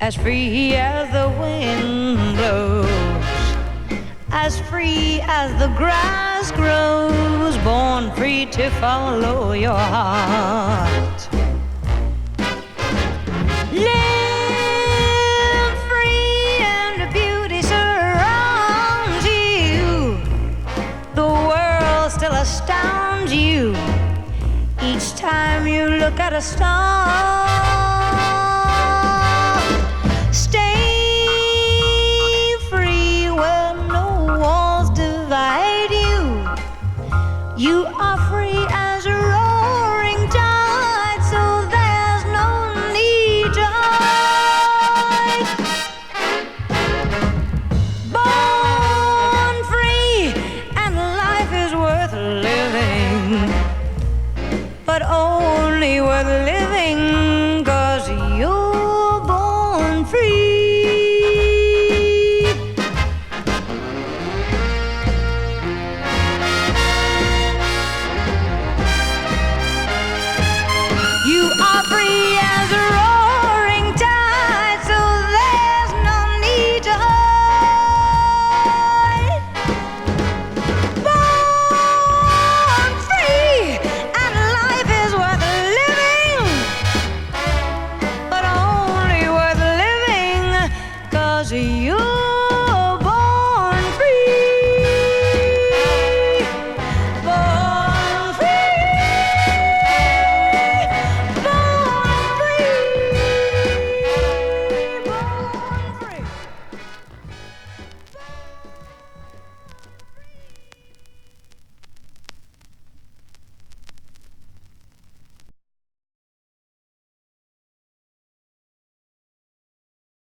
as free as the wind blows, as free as the grass grows, born free to follow your heart. Live free and beauty surrounds you. The world still astounds you each time you look at a star.